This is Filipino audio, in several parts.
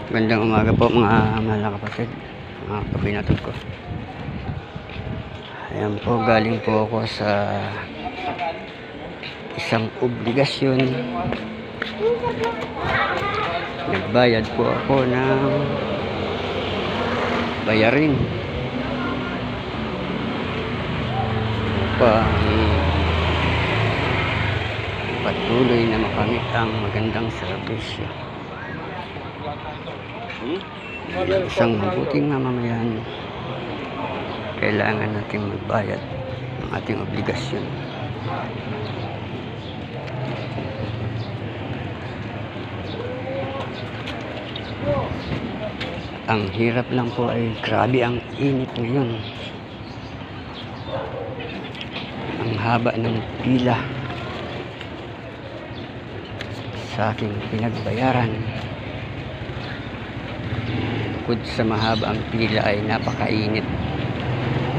Magandang umaga po mga mahal kapatid, mga kabinatod ko. Ayan po, galing po ako sa isang obligasyon. Nagbayad po ako ng bayarin upang patuloy na makamit ang magandang serbisyo. Isang mabuting mamamayan, kailangan nating magbayad ng ating obligasyon. Ang hirap lang po ay grabe ang init ngayon. Ang haba ng pila sa aking pinagbayaran. Bukod sa mahaba ang pila ay napakainit.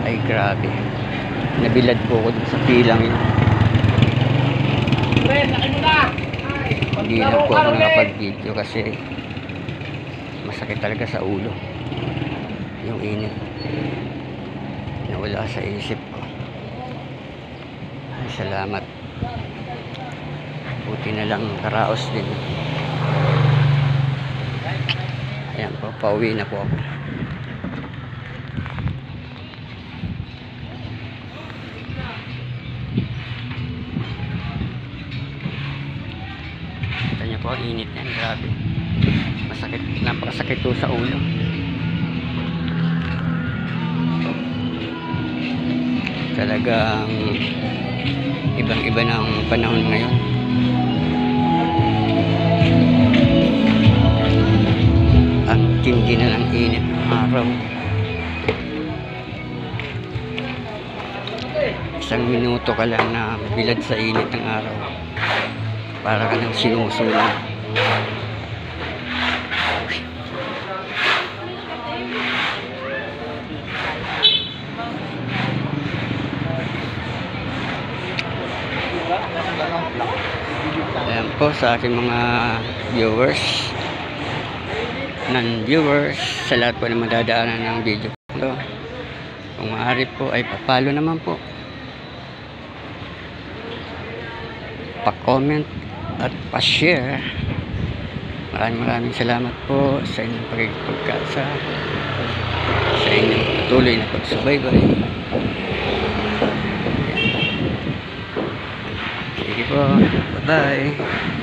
Ay grabe. Nabilad po ako sa pilang yun. Hindi na po ako nakapag-video kasi masakit talaga sa ulo yung init. Nawala sa isip ko. Ay salamat. Buti na lang karaos din. Ayan po, pauwi na po ako. Kita niyo po, init yan, grabe. Masakit, napakasakit po sa ulo. Talagang ibang-iba ng panahon ngayon. Tindi na ng init ng araw. Isang minuto ka lang na bilad sa init ng araw, para ka nang sinusunog. Ayan po sa aking mga viewers, non-viewers, sa lahat po na madadaanan ng video ko. Kung maaari po ay papalo naman po, pa-comment at pa-share. Maraming salamat po sa inyong pagkikipagkasa, sa inyong patuloy na pagsubaybay. Sige po, bye bye.